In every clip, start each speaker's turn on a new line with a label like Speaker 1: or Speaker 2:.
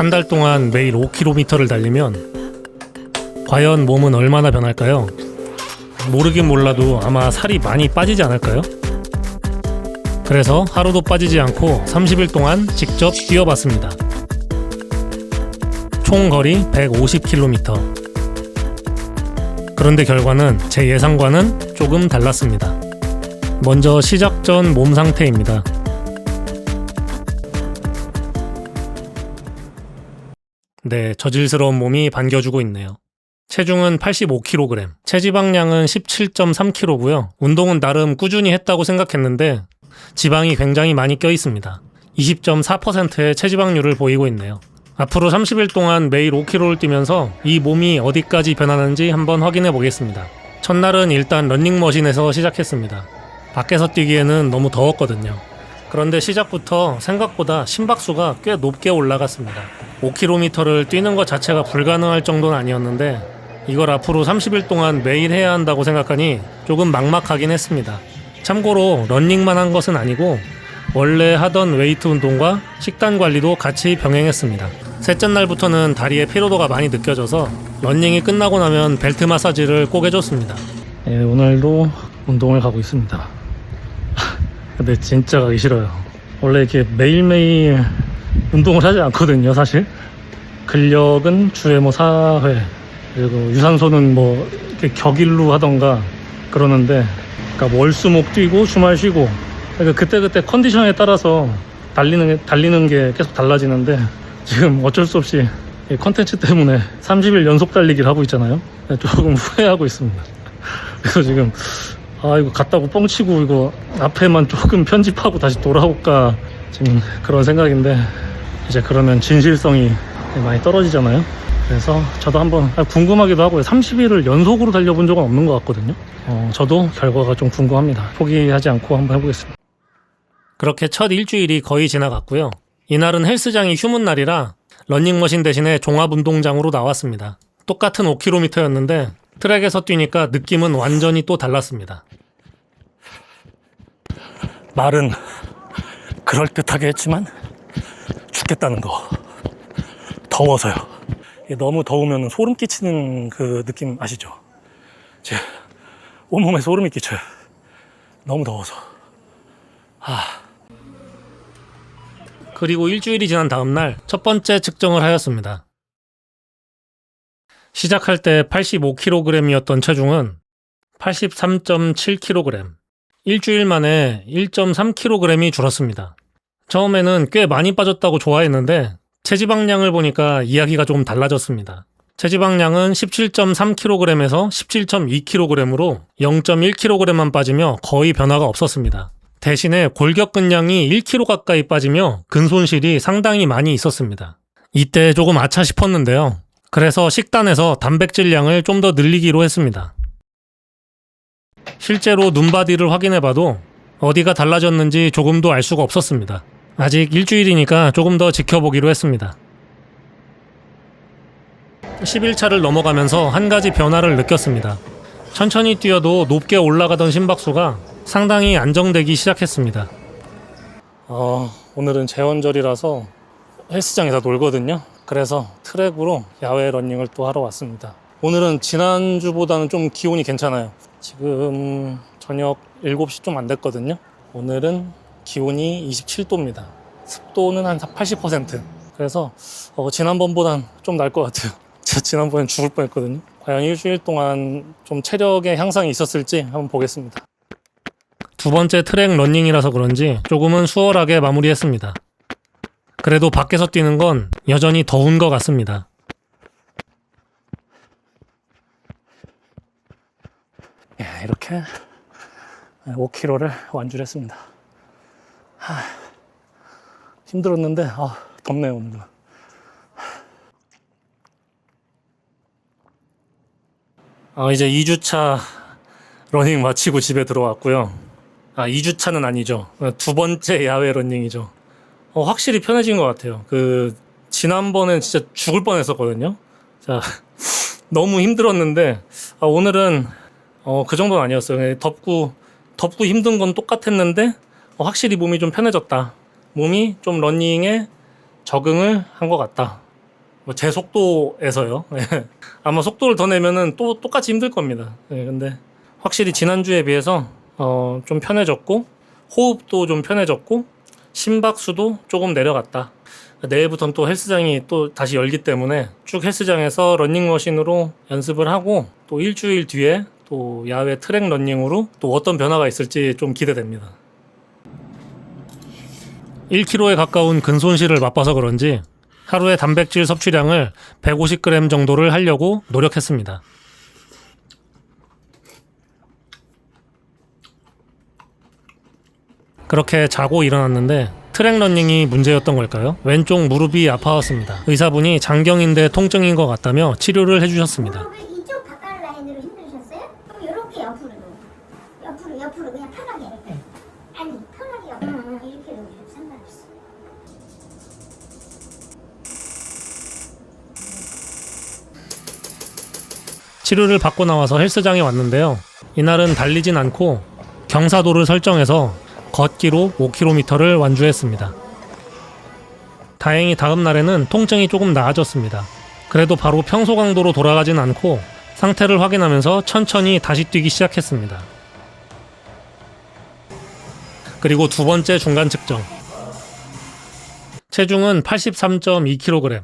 Speaker 1: 한 달 동안 매일 5km를 달리면 과연 몸은 얼마나 변할까요? 모르긴 몰라도 아마 살이 많이 빠지지 않을까요? 그래서 하루도 빠지지 않고 30일 동안 직접 뛰어봤습니다. 총 거리 150km. 그런데 결과는 제 예상과는 조금 달랐습니다. 먼저 시작 전 몸 상태입니다. 네, 저질스러운 몸이 반겨주고 있네요. 체중은 85kg, 체지방량은 17.3kg고요. 운동은 나름 꾸준히 했다고 생각했는데 지방이 굉장히 많이 껴있습니다. 20.4%의 체지방률을 보이고 있네요. 앞으로 30일 동안 매일 5km를 뛰면서 이 몸이 어디까지 변하는지 한번 확인해 보겠습니다. 첫날은 일단 러닝머신에서 시작했습니다. 밖에서 뛰기에는 너무 더웠거든요. 그런데 시작부터 생각보다 심박수가 꽤 높게 올라갔습니다. 5km를 뛰는 것 자체가 불가능할 정도는 아니었는데 이걸 앞으로 30일 동안 매일 해야 한다고 생각하니 조금 막막하긴 했습니다. 참고로 러닝만 한 것은 아니고 원래 하던 웨이트 운동과 식단 관리도 같이 병행했습니다. 셋째 날부터는 다리에 피로도가 많이 느껴져서 러닝이 끝나고 나면 벨트 마사지를 꼭 해줬습니다. 네, 오늘도 운동을 가고 있습니다. 근데 진짜 가기 싫어요. 원래 이렇게 매일매일 운동을 하지 않거든요, 사실. 근력은 주에 뭐 4회, 그리고 유산소는 뭐 이렇게 격일로 하던가 그러는데, 그러니까 월수목 뛰고 주말 쉬고, 그러니까 그때그때 컨디션에 따라서 달리는 게 계속 달라지는데, 지금 어쩔 수 없이 컨텐츠 때문에 30일 연속 달리기를 하고 있잖아요. 조금 후회하고 있습니다. 그래서 지금 이거 갔다고 뻥치고 이거 앞에만 조금 편집하고 다시 돌아올까 지금 그런 생각인데, 이제 그러면 진실성이 많이 떨어지잖아요. 그래서 저도 한번 궁금하기도 하고요. 30일을 연속으로 달려본 적은 없는 것 같거든요. 저도 결과가 좀 궁금합니다. 포기하지 않고 한번 해보겠습니다. 그렇게 첫 일주일이 거의 지나갔고요. 이날은 헬스장이 휴문 날이라 러닝머신 대신에 종합운동장으로 나왔습니다. 똑같은 5km였는데 트랙에서 뛰니까 느낌은 완전히 또 달랐습니다. 말은 그럴듯하게 했지만 죽겠다는 거. 더워서요. 너무 더우면 소름 끼치는 그 느낌 아시죠? 제 온몸에 소름이 끼쳐요. 너무 더워서. 그리고 일주일이 지난 다음날 첫 번째 측정을 하였습니다. 시작할 때 85kg이었던 체중은 83.7kg. 일주일 만에 1.3kg이 줄었습니다. 처음에는 꽤 많이 빠졌다고 좋아했는데 체지방량을 보니까 이야기가 조금 달라졌습니다. 체지방량은 17.3kg에서 17.2kg으로 0.1kg만 빠지며 거의 변화가 없었습니다. 대신에 골격근량이 1kg 가까이 빠지며 근손실이 상당히 많이 있었습니다. 이때 조금 아차 싶었는데요. 그래서 식단에서 단백질량을 좀 더 늘리기로 했습니다. 실제로 눈바디를 확인해봐도 어디가 달라졌는지 조금도 알 수가 없었습니다. 아직 일주일이니까 조금 더 지켜보기로 했습니다. 10일차를 넘어가면서 한 가지 변화를 느꼈습니다. 천천히 뛰어도 높게 올라가던 심박수가 상당히 안정되기 시작했습니다. 오늘은 제헌절이라서 헬스장에서 놀거든요. 그래서 트랙으로 야외 러닝을 또 하러 왔습니다. 오늘은 지난주보다는 좀 기온이 괜찮아요. 지금 저녁 7시 좀 안 됐거든요. 오늘은 기온이 27도입니다. 습도는 한 80%. 그래서 지난번보단 좀 나을 것 같아요. 제가 지난번엔 죽을 뻔했거든요. 과연 일주일 동안 좀 체력의 향상이 있었을지 한번 보겠습니다. 두 번째 트랙 러닝이라서 그런지 조금은 수월하게 마무리했습니다. 그래도 밖에서 뛰는 건 여전히 더운 것 같습니다. 이렇게 5km를 완주를 했습니다. 힘들었는데 덥네요 오늘도. 이제 2주차 러닝 마치고 집에 들어왔고요. 2주차는 아니죠. 두 번째 야외 러닝이죠. 확실히 편해진 것 같아요. 지난번엔 진짜 죽을 뻔했었거든요. 너무 힘들었는데, 오늘은, 그 정도는 아니었어요. 덥고 힘든 건 똑같았는데, 확실히 몸이 좀 편해졌다. 몸이 좀 러닝에 적응을 한 것 같다. 제 속도에서요. 아마 속도를 더 내면은 또 똑같이 힘들 겁니다. 근데 확실히 지난주에 비해서 좀 편해졌고, 호흡도 좀 편해졌고, 심박수도 조금 내려갔다. 내일부터는 또 헬스장이 또 다시 열기 때문에 쭉 헬스장에서 러닝머신으로 연습을 하고, 또 일주일 뒤에 또 야외 트랙 러닝으로 또 어떤 변화가 있을지 좀 기대됩니다. 1kg에 가까운 근손실을 맛봐서 그런지 하루에 단백질 섭취량을 150g 정도를 하려고 노력했습니다. 그렇게 자고 일어났는데 트랙 러닝이 문제였던 걸까요? 왼쪽 무릎이 아파왔습니다. 의사분이 장경인대 통증인 것 같다며 치료를 해주셨습니다.
Speaker 2: 무릎을 이쪽 바깥 라인으로 힘드셨어요? 그럼 이렇게 옆으로 그냥 편하게. 아니 편하게 옆으로 이렇게 놓으셔도 상관없어.
Speaker 1: 치료를 받고 나와서 헬스장에 왔는데요. 이날은 달리진 않고 경사도를 설정해서 걷기로 5km를 완주했습니다. 다행히 다음 날에는 통증이 조금 나아졌습니다. 그래도 바로 평소 강도로 돌아가진 않고 상태를 확인하면서 천천히 다시 뛰기 시작했습니다. 그리고 두 번째 중간 측정. 체중은 83.2kg.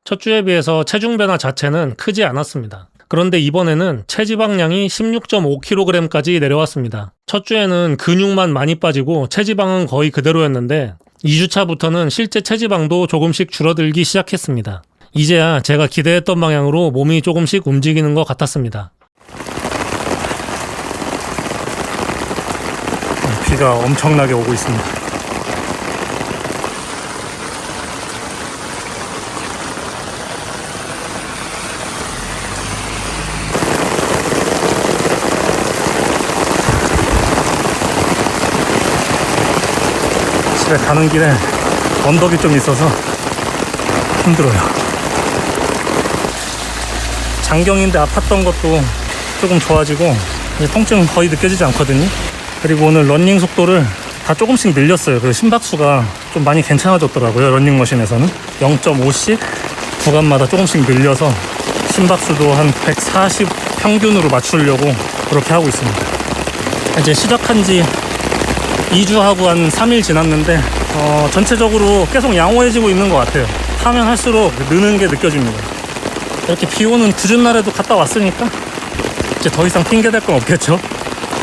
Speaker 1: 첫 주에 비해서 체중 변화 자체는 크지 않았습니다. 그런데 이번에는 체지방량이 16.5kg까지 내려왔습니다. 첫 주에는 근육만 많이 빠지고 체지방은 거의 그대로였는데 2주차부터는 실제 체지방도 조금씩 줄어들기 시작했습니다. 이제야 제가 기대했던 방향으로 몸이 조금씩 움직이는 것 같았습니다. 비가 엄청나게 오고 있습니다. 집에 가는 길에 언덕이 좀 있어서 힘들어요. 장경인데 아팠던 것도 조금 좋아지고 통증은 거의 느껴지지 않거든요. 그리고 오늘 러닝 속도를 다 조금씩 늘렸어요. 그래서 심박수가 좀 많이 괜찮아졌더라고요. 러닝머신에서는 0.5씩 구간마다 조금씩 늘려서 심박수도 한 140 평균으로 맞추려고 그렇게 하고 있습니다. 이제 시작한 지 2주하고 한 3일 지났는데 전체적으로 계속 양호해지고 있는 것 같아요. 하면 할수록 느는 게 느껴집니다. 이렇게 비 오는 궂은 날에도 갔다 왔으니까 이제 더 이상 핑계댈 건 없겠죠.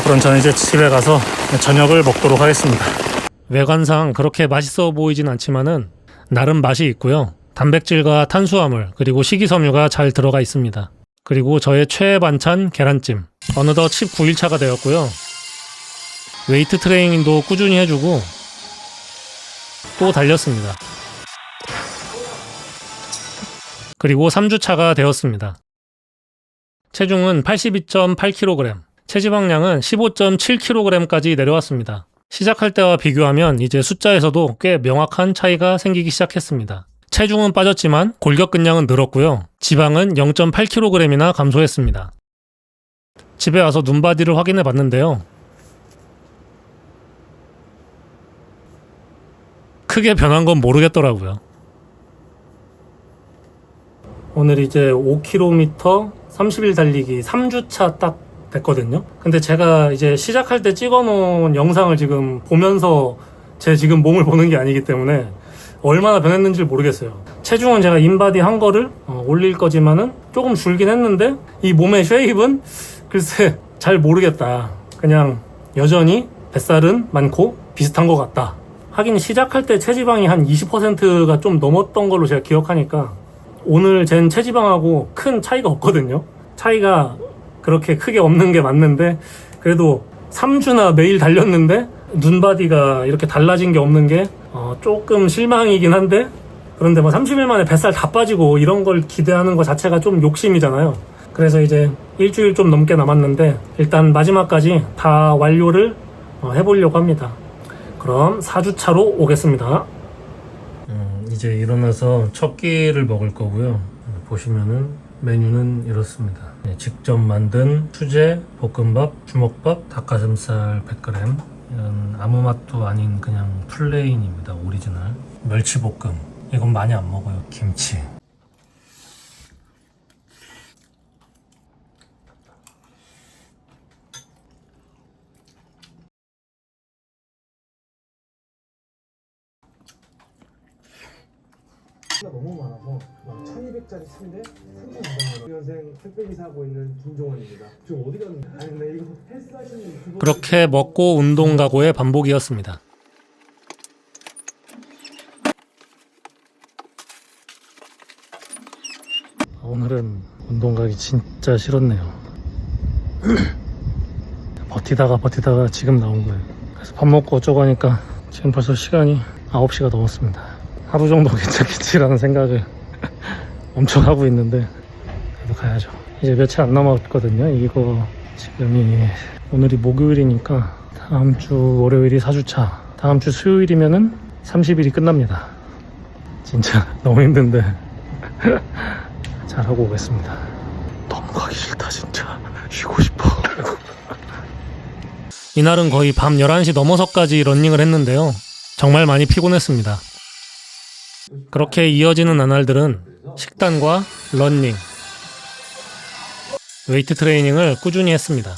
Speaker 1: 그럼 저는 이제 집에 가서 저녁을 먹도록 하겠습니다. 외관상 그렇게 맛있어 보이진 않지만은 나름 맛이 있고요. 단백질과 탄수화물 그리고 식이섬유가 잘 들어가 있습니다. 그리고 저의 최애 반찬 계란찜. 어느덧 19일차가 되었고요. 웨이트 트레이닝도 꾸준히 해주고 또 달렸습니다. 그리고 3주차가 되었습니다. 체중은 82.8kg, 체지방량은 15.7kg까지 내려왔습니다. 시작할 때와 비교하면 이제 숫자에서도 꽤 명확한 차이가 생기기 시작했습니다. 체중은 빠졌지만 골격근량은 늘었고요. 지방은 0.8kg이나 감소했습니다. 집에 와서 눈바디를 확인해 봤는데요. 크게 변한 건 모르겠더라고요. 오늘 이제 5km 30일 달리기 3주차 딱 됐거든요. 근데 제가 이제 시작할 때 찍어놓은 영상을 지금 보면서 제 지금 몸을 보는 게 아니기 때문에 얼마나 변했는지 모르겠어요. 체중은 제가 인바디 한 거를 올릴 거지만은 조금 줄긴 했는데 이 몸의 쉐입은 글쎄 잘 모르겠다. 그냥 여전히 뱃살은 많고 비슷한 것 같다. 하긴 시작할 때 체지방이 한 20%가 좀 넘었던 걸로 제가 기억하니까 오늘 잰 체지방하고 큰 차이가 없거든요. 차이가 그렇게 크게 없는 게 맞는데 그래도 3주나 매일 달렸는데 눈바디가 이렇게 달라진 게 없는 게 조금 실망이긴 한데 그런데 뭐 30일 만에 뱃살 다 빠지고 이런 걸 기대하는 것 자체가 좀 욕심이잖아요. 그래서 이제 일주일 좀 넘게 남았는데 일단 마지막까지 다 완료를 해보려고 합니다. 그럼 4주차로 오겠습니다. 이제 일어나서 첫 끼를 먹을 거고요. 보시면은 메뉴는 이렇습니다. 직접 만든 수제, 볶음밥, 주먹밥, 닭가슴살 100g 이런 아무 맛도 아닌 그냥 플레인입니다. 오리지널 멸치볶음 이건 많이 안 먹어요. 김치.
Speaker 3: 너무 많아서 막 1200짜리 침대 3,200만 원. 연생 택배기사 하고 있는 김종원입니다. 지금 어디 갔는데? 아니 근데 이거 헬스 하시는 그거
Speaker 1: 그렇게 먹고 운동 가고의 반복이었습니다. 오늘은 운동 가기 진짜 싫었네요. 버티다가 지금 나온 거예요. 그래서 밥 먹고 어쩌고 하니까 지금 벌써 시간이 9시가 넘었습니다. 하루 정도 괜찮겠지라는 생각을 엄청 하고 있는데 그래도 가야죠. 이제 며칠 안 남았거든요. 이거 지금이 오늘이 목요일이니까 다음 주 월요일이 4주차, 다음 주 수요일이면은 30일이 끝납니다. 진짜 너무 힘든데 잘하고 오겠습니다. 너무 가기 싫다 진짜. 쉬고 싶어. 이날은 거의 밤 11시 넘어서까지 러닝을 했는데요. 정말 많이 피곤했습니다. 그렇게 이어지는 나날들은 식단과 러닝, 웨이트 트레이닝을 꾸준히 했습니다.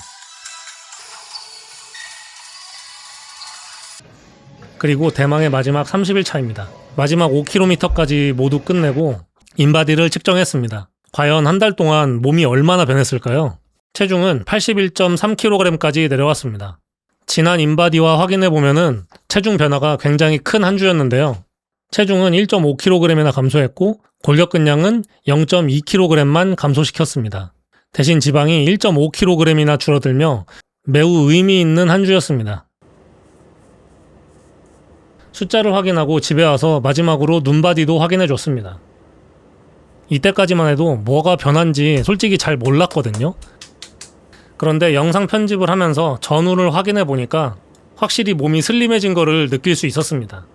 Speaker 1: 그리고 대망의 마지막 30일 차입니다. 마지막 5km까지 모두 끝내고 인바디를 측정했습니다. 과연 한 달 동안 몸이 얼마나 변했을까요? 체중은 81.3kg까지 내려왔습니다. 지난 인바디와 확인해보면은 체중 변화가 굉장히 큰 한 주였는데요. 체중은 1.5kg이나 감소했고 골격근량은 0.2kg만 감소시켰습니다. 대신 지방이 1.5kg이나 줄어들며 매우 의미 있는 한 주였습니다. 숫자를 확인하고 집에 와서 마지막으로 눈바디도 확인해줬습니다. 이때까지만 해도 뭐가 변한지 솔직히 잘 몰랐거든요. 그런데 영상 편집을 하면서 전후를 확인해보니까 확실히 몸이 슬림해진 거를 느낄 수 있었습니다.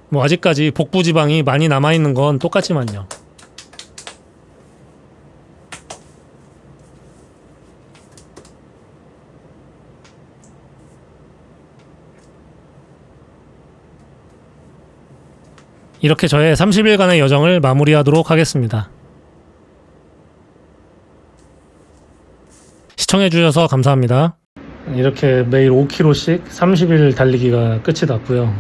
Speaker 1: 뭐 아직까지 복부 지방이 많이 남아있는 건 똑같지만요. 이렇게 저의 30일간의 여정을 마무리하도록 하겠습니다. 시청해주셔서 감사합니다. 이렇게 매일 5km씩 30일 달리기가 끝이 났고요.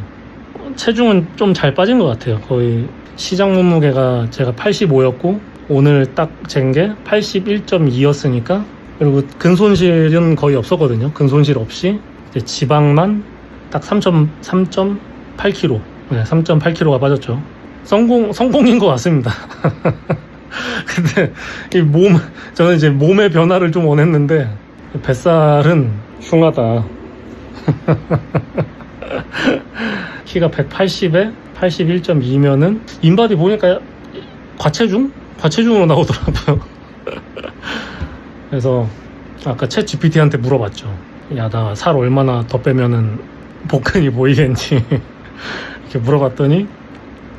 Speaker 1: 체중은 좀 잘 빠진 것 같아요. 거의 시작 몸무게가 제가 85였고 오늘 딱 잰 게 81.2였으니까, 그리고 근손실은 거의 없었거든요. 근손실 없이 이제 지방만 딱 3.8kg, 네, 3.8kg가 빠졌죠. 성공인 것 같습니다. 근데 저는 이제 몸의 변화를 좀 원했는데 뱃살은 흉하다. 키가 180에 81.2면은 인바디 보니까 과체중으로 나오더라고요. 그래서 아까 챗 GPT한테 물어봤죠. 야, 나 살 얼마나 더 빼면은 복근이 보이겠니? 이렇게 물어봤더니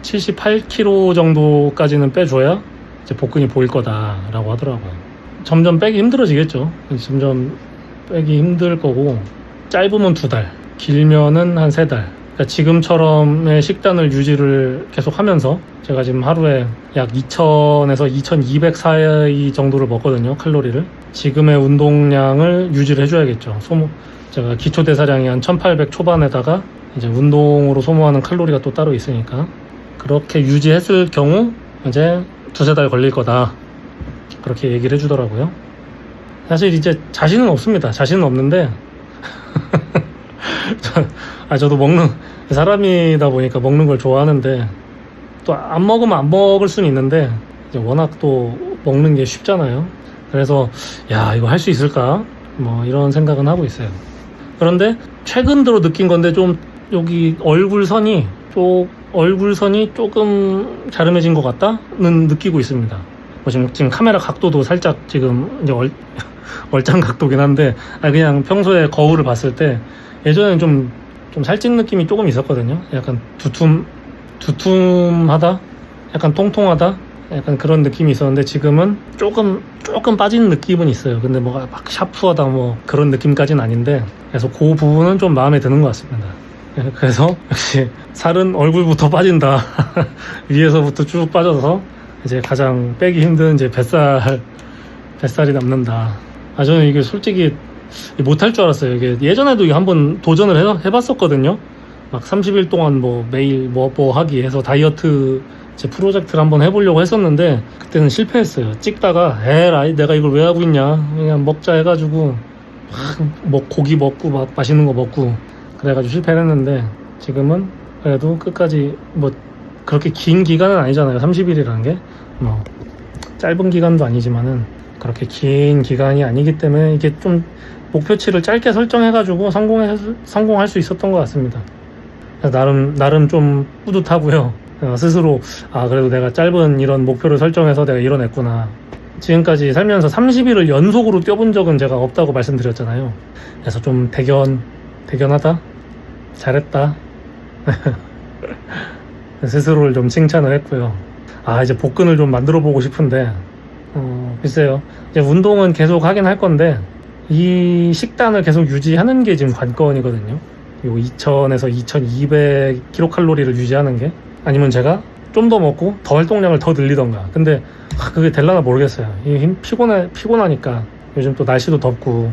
Speaker 1: 78kg 정도까지는 빼줘야 이제 복근이 보일 거다라고 하더라고요. 점점 빼기 힘들어지겠죠. 점점 빼기 힘들 거고, 짧으면 2달, 길면은 한 3달. 그러니까 지금처럼의 식단을 유지를 계속 하면서 제가 지금 하루에 약 2000에서 2200 사이 정도를 먹거든요. 칼로리를. 지금의 운동량을 유지를 해줘야겠죠. 제가 기초대사량이 한 1800 초반에다가 이제 운동으로 소모하는 칼로리가 또 따로 있으니까 그렇게 유지했을 경우 이제 2-3달 걸릴 거다, 그렇게 얘기를 해주더라고요. 사실 이제 자신은 없습니다. 자신은 없는데 저도 먹는 사람이다 보니까 먹는 걸 좋아하는데, 또 안 먹으면 안 먹을 수는 있는데 이제 워낙 또 먹는 게 쉽잖아요. 그래서 야, 이거 할 수 있을까, 뭐 이런 생각은 하고 있어요. 그런데 최근 들어 느낀 건데, 좀 여기 얼굴선이 조금 갸름해진 것 같다는 느끼고 있습니다. 뭐 지금 카메라 각도도 살짝 지금 이제 얼짱 각도긴 한데, 그냥 평소에 거울을 봤을 때 예전에는 좀 살찐 느낌이 조금 있었거든요. 약간 두툼하다, 약간 통통하다, 약간 그런 느낌이 있었는데 지금은 조금 빠진 느낌은 있어요. 근데 뭐가 막 샤프하다 뭐 그런 느낌까지는 아닌데, 그래서 그 부분은 좀 마음에 드는 것 같습니다. 그래서 역시 살은 얼굴부터 빠진다. 위에서부터 쭉 빠져서 이제 가장 빼기 힘든 이제 뱃살이 남는다. 아, 저는 이게 솔직히 못할 줄 알았어요. 이게 예전에도 이거 한번 도전을 해봤었거든요. 막 30일 동안 뭐 매일 뭐 하기 해서 다이어트 제 프로젝트를 한번 해보려고 했었는데 그때는 실패했어요. 찍다가 에라이 내가 이걸 왜 하고 있냐, 그냥 먹자 해가지고 뭐 고기 먹고 막 맛있는 거 먹고 그래가지고 실패를 했는데, 지금은 그래도 끝까지 뭐 그렇게 긴 기간은 아니잖아요. 30일이라는 게 뭐 짧은 기간도 아니지만은 그렇게 긴 기간이 아니기 때문에 이게 좀 목표치를 짧게 설정해가지고 성공할 수 있었던 것 같습니다. 나름 좀 뿌듯하고요. 스스로 그래도 내가 짧은 이런 목표를 설정해서 내가 이뤄냈구나. 지금까지 살면서 30일을 연속으로 뛰어본 적은 제가 없다고 말씀드렸잖아요. 그래서 좀 대견하다, 잘했다. 스스로를 좀 칭찬을 했고요. 이제 복근을 좀 만들어 보고 싶은데 글쎄요. 이제 운동은 계속 하긴 할 건데 이 식단을 계속 유지하는 게 지금 관건이거든요. 요 2000에서 2200 킬로칼로리를 유지하는 게, 아니면 제가 좀 더 먹고 더 활동량을 더 늘리던가. 근데 그게 될라나 모르겠어요. 이 피곤하니까. 요즘 또 날씨도 덥고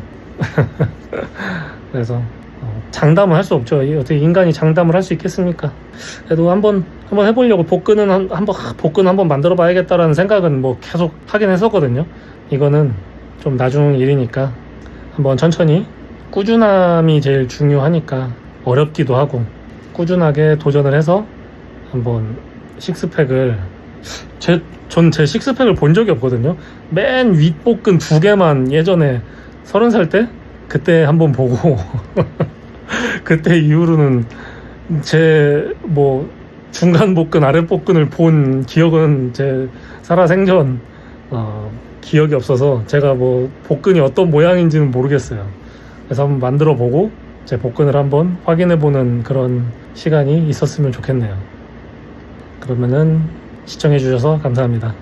Speaker 1: 그래서 장담은 할 수 없죠. 어떻게 인간이 장담을 할 수 있겠습니까? 그래도 한번 해보려고 복근 한번 만들어 봐야겠다라는 생각은 뭐 계속 하긴 했었거든요. 이거는 좀 나중 일이니까 한번 천천히, 꾸준함이 제일 중요하니까 어렵기도 하고 꾸준하게 도전을 해서 한번 식스팩을, 전 제 식스팩을 본 적이 없거든요. 맨 윗복근 2개만 예전에 30살 때 그때 한번 보고 그때 이후로는 제 뭐 중간 복근, 아래 복근을 본 기억은 제 살아생전 기억이 없어서 제가 뭐 복근이 어떤 모양인지는 모르겠어요. 그래서 한번 만들어 보고 제 복근을 한번 확인해 보는 그런 시간이 있었으면 좋겠네요. 그러면은 시청해 주셔서 감사합니다.